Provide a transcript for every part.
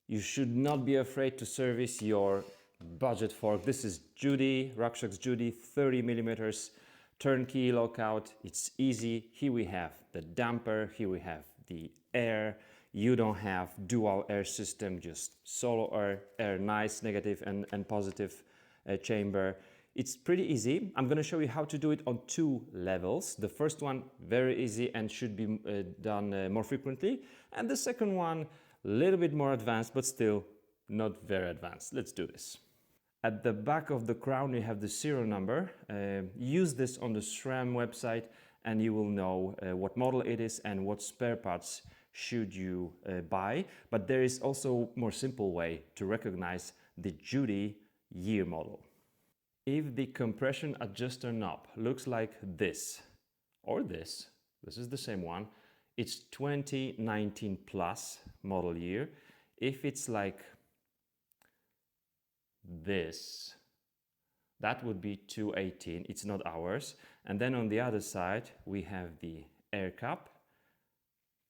You should not be afraid to service your budget fork. This is Judy, RockShox Judy, 30 millimeters, turnkey lockout. It's easy. Here we have the damper, here we have the air. You don't have dual air system, just solo air, nice negative and positive chamber. It's pretty easy. I'm going to show you how to do it on 2 levels. The first one, very easy and should be done more frequently. And the second one, a little bit more advanced, but still not very advanced. Let's do this. At the back of the crown, you have the serial number. Use this on the SRAM website and you will know what model it is and what spare parts should you buy. But there is also a more simple way to recognize the Judy year model. If the compression adjuster knob looks like this, or this is the same one, it's 2019 plus model year. If it's like this, that would be 218, it's not ours. And then on the other side, we have the air cap.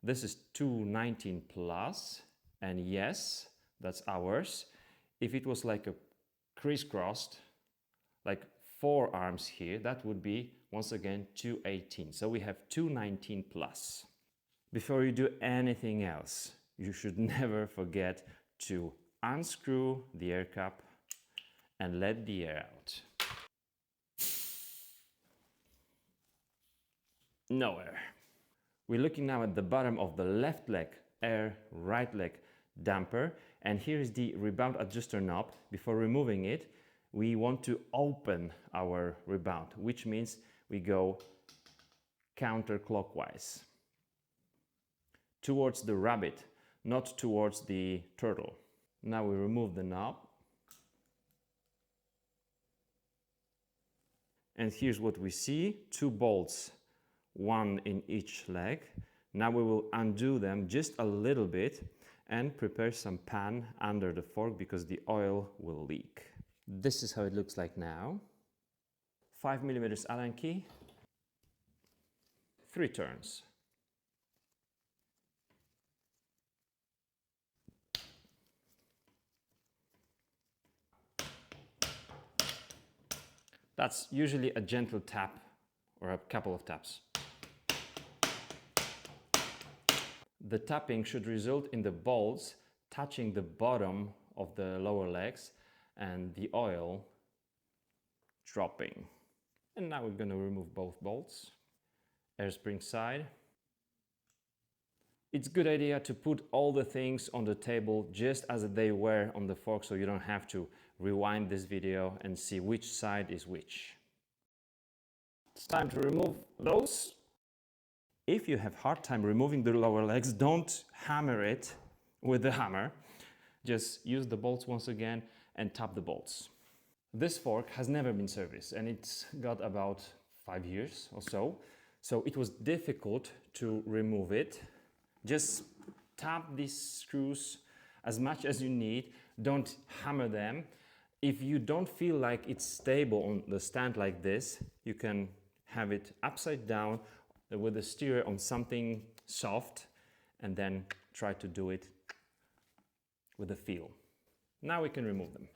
This is 219 plus, and yes, that's ours. If it was like a crisscrossed, like 4 arms here, that would be once again 218. So we have 219 plus. Before you do anything else, you should never forget to unscrew the air cap and let the air out. No air. We're looking now at the bottom of the left leg air, right leg damper, and here is the rebound adjuster knob. Before removing it, we want to open our rebound, which means we go counterclockwise towards the rabbit, not towards the turtle. Now we remove the knob. And here's what we see, 2 bolts, 1 in each leg. Now we will undo them just a little bit and prepare some pan under the fork because the oil will leak. This is how it looks like now. 5 millimeters Allen key, 3 turns. That's usually a gentle tap or a couple of taps. The tapping should result in the bolts touching the bottom of the lower legs and the oil dropping. And now we're going to remove both bolts. Air spring side. It's a good idea to put all the things on the table just as they were on the fork, so you don't have to rewind this video and see which side is which. It's time to remove those. If you have hard time removing the lower legs, don't hammer it with the hammer. Just use the bolts once again and tap the bolts. This fork has never been serviced and it's got about 5 years or so. So it was difficult to remove it. Just tap these screws as much as you need. Don't hammer them. If you don't feel like it's stable on the stand like this, you can have it upside down with the steer on something soft and then try to do it with a feel. Now we can remove them.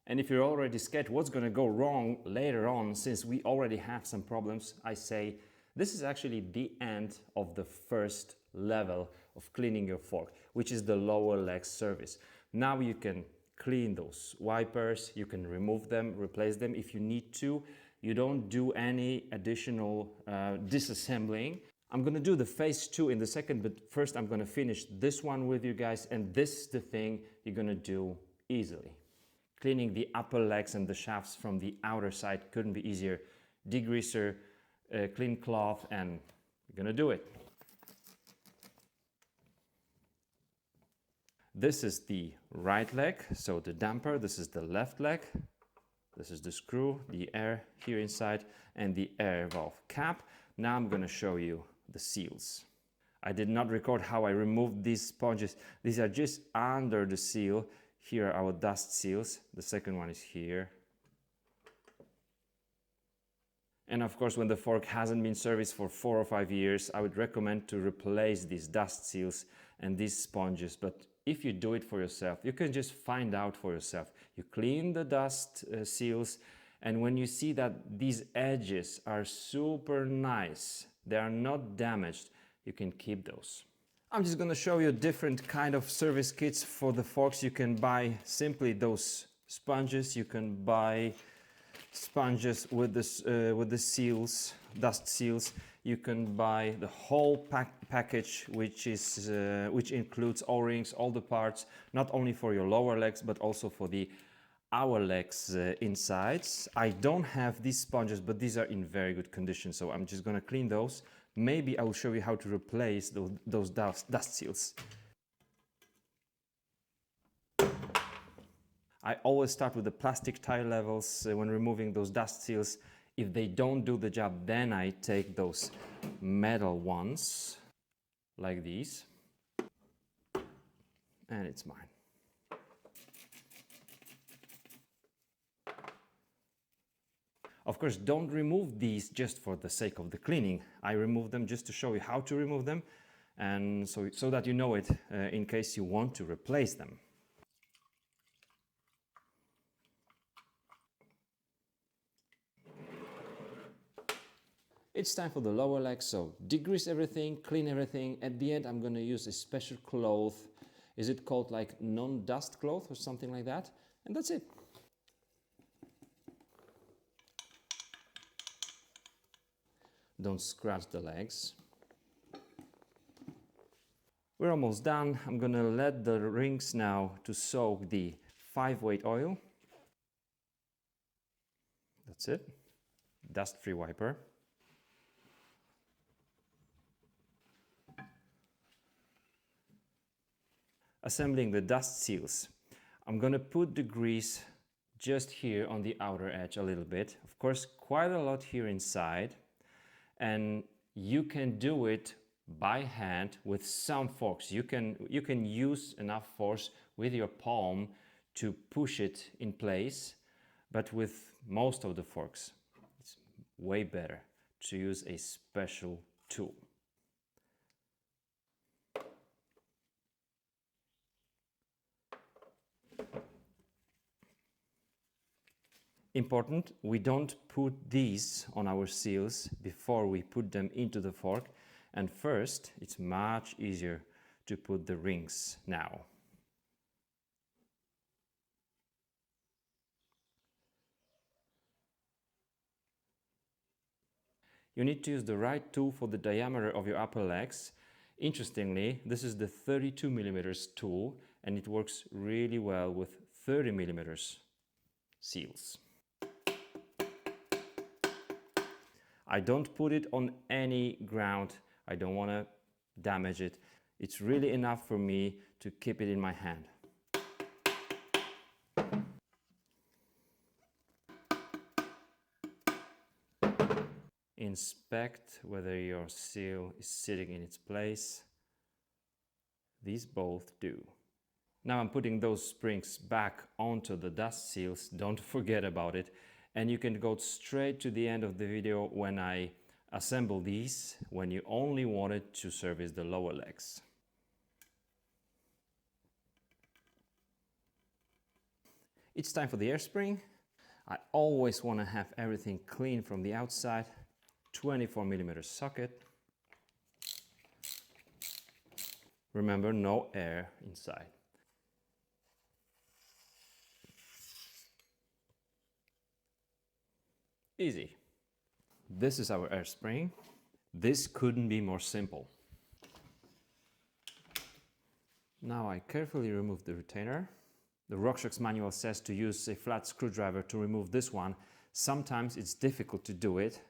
And if you're already scared what's going to go wrong later on, since we already have some problems, I say this is actually the end of the first level of cleaning your fork, which is the lower leg service. Now you can clean those wipers, you can remove them, replace them if you need to. You don't do any additional disassembling. I'm going to do the phase 2 in the second, but first I'm going to finish this one with you guys, and this is the thing you're going to do easily. Cleaning the upper legs and the shafts from the outer side couldn't be easier. Degreaser, clean cloth, and you're going to do it. This is the right leg, so the damper. This is the left leg. This is the screw, the air here inside, and the air valve cap. Now I'm going to show you the seals. I did not record how I removed these sponges. These are just under the seal. Here are our dust seals. The second one is here. And of course, when the fork hasn't been serviced for 4 or 5 years, I would recommend to replace these dust seals and these sponges. But if you do it for yourself, you can just find out for yourself. You clean the dust seals, and when you see that these edges are super nice, they are not damaged, you can keep those. I'm just going to show you different kind of service kits for the forks. You can buy simply those sponges. You can buy sponges with the seals, dust seals. You can buy the whole package, which includes O-rings, all the parts, not only for your lower legs but also for the our legs insides. I don't have these sponges, but these are in very good condition, so I'm just gonna clean those. Maybe I will show you how to replace those dust seals. I always start with the plastic tire levels when removing those dust seals. If they don't do the job, then I take those metal ones, like these, and it's mine. Of course, don't remove these just for the sake of the cleaning. I remove them just to show you how to remove them, and so that you know it in case you want to replace them. It's time for the lower leg, so degrease everything, clean everything. At the end, I'm going to use a special cloth. Is it called like non-dust cloth or something like that? And that's it. Don't scratch the legs. We're almost done. I'm going to let the rings now to soak the 5-weight oil. That's it. Dust-free wiper. Assembling the dust seals. I'm going to put the grease just here on the outer edge a little bit. Of course, quite a lot here inside. And you can do it by hand with some forks. You can use enough force with your palm to push it in place, but with most of the forks, it's way better to use a special tool. Important, we don't put these on our seals before we put them into the fork, and first it's much easier to put the rings now. You need to use the right tool for the diameter of your upper legs. Interestingly, this is the 32mm tool, and it works really well with 30mm seals. I don't put it on any ground. I don't want to damage it. It's really enough for me to keep it in my hand. Inspect whether your seal is sitting in its place. These both do. Now I'm putting those springs back onto the dust seals. Don't forget about it. And you can go straight to the end of the video when I assemble these, when you only wanted to service the lower legs. It's time for the air spring. I always want to have everything clean from the outside. 24mm socket. Remember, no air inside. Easy. This is our air spring. This couldn't be more simple. Now I carefully remove the retainer. The RockShox manual says to use a flat screwdriver to remove this one. Sometimes it's difficult to do it,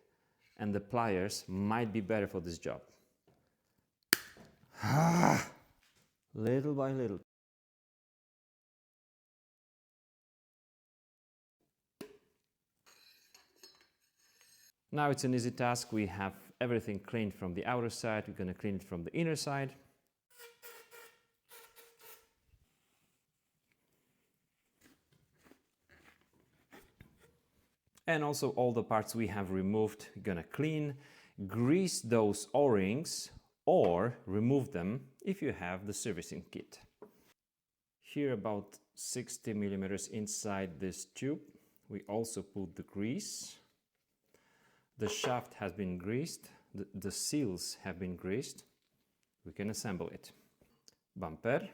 and the pliers might be better for this job. Little by little. Now it's an easy task. We have everything cleaned from the outer side. We're going to clean it from the inner side. And also all the parts we have removed, gonna clean, grease those O-rings or remove them if you have the servicing kit. Here about 60 millimeters inside this tube, we also put the grease. The shaft has been greased, the seals have been greased. We can assemble it. Bumper.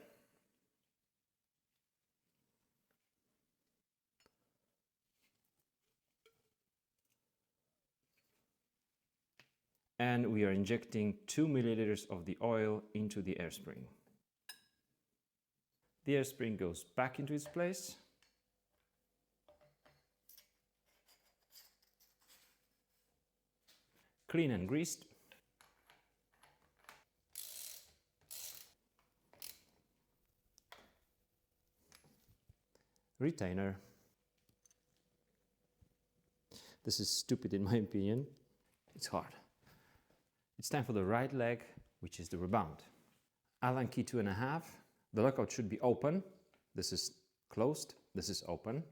And we are injecting 2 milliliters of the oil into the air spring. The air spring goes back into its place. Clean and greased. Retainer. This is stupid in my opinion. It's hard. It's time for the right leg, which is the rebound. Allen key 2.5. The lockout should be open. This is closed. This is open.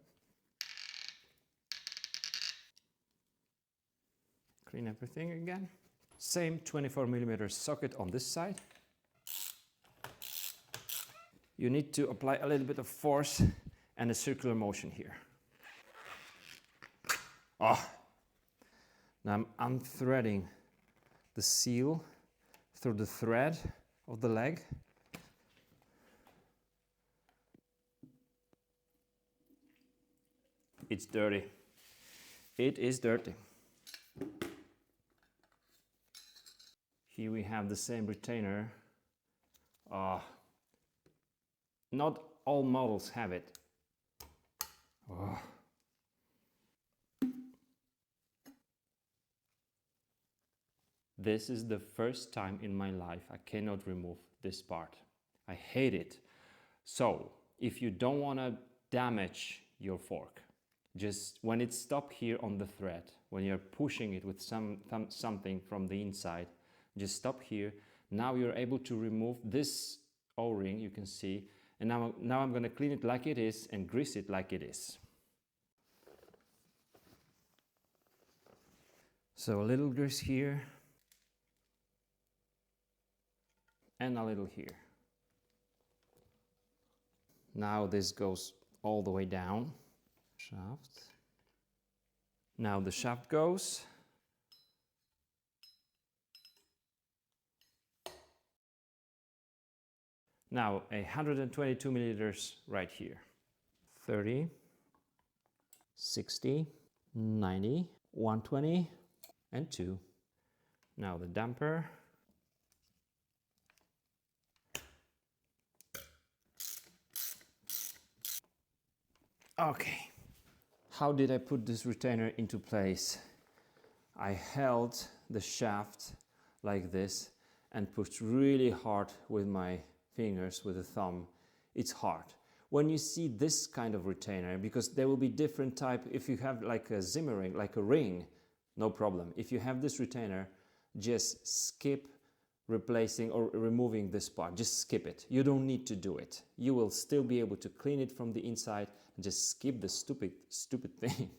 Clean everything again. Same 24 millimeter socket on this side. You need to apply a little bit of force and a circular motion here. Oh. Now I'm unthreading the seal through the thread of the leg. It's dirty. It is dirty. Here we have the same retainer. Not all models have it. Oh. This is the first time in my life I cannot remove this part. I hate it. So, if you don't want to damage your fork, just when it's stopped here on the thread, when you're pushing it with something from the inside, just stop here. Now you're able to remove this O-ring, you can see, and now I'm going to clean it like it is and grease it like it is. So a little grease here and a little here. Now this goes all the way down. Shaft. Now the shaft goes. Now 122 milliliters right here. 30, 60, 90, 120, and 2. Now the damper. Okay. How did I put this retainer into place? I held the shaft like this and pushed really hard with my fingers, with the thumb. It's hard. When you see this kind of retainer, because there will be different type, if you have like a Zimmer ring, like a ring, no problem. If you have this retainer, just skip replacing or removing this part. Just skip it. You don't need to do it. You will still be able to clean it from the inside and just skip the stupid thing.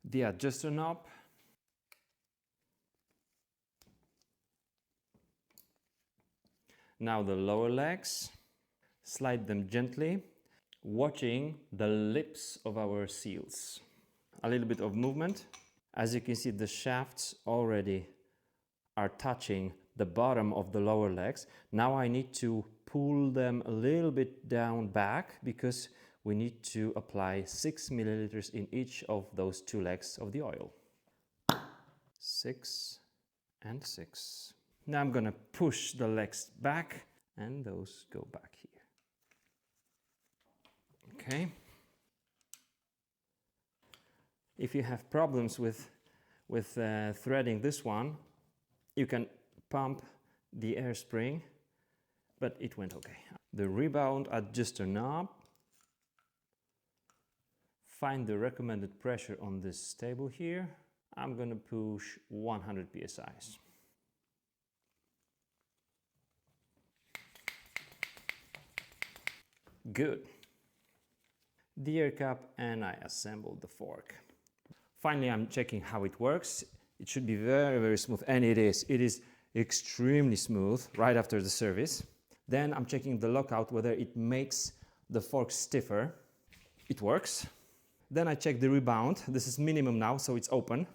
The adjuster knob. Now the lower legs. Slide them gently, watching the lips of our seals. A little bit of movement. As you can see, the shafts already are touching the bottom of the lower legs. Now I need to pull them a little bit down back because we need to apply 6 milliliters in each of those 2 legs of the oil. 6 and 6. Now I'm gonna push the legs back and those go back here. Okay. If you have problems with threading this one, you can pump the air spring, but it went okay. The rebound adjuster knob. Find the recommended pressure on this table here. I'm gonna push 100 psi. Good. The air cap, and I assembled the fork. Finally, I'm checking how it works. It should be very, very smooth, and it is. It is extremely smooth right after the service. Then I'm checking the lockout, whether it makes the fork stiffer. It works. Then I check the rebound. This is minimum now, so it's open.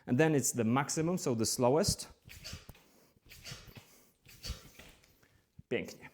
And then it's the maximum, so the slowest. Pięknie.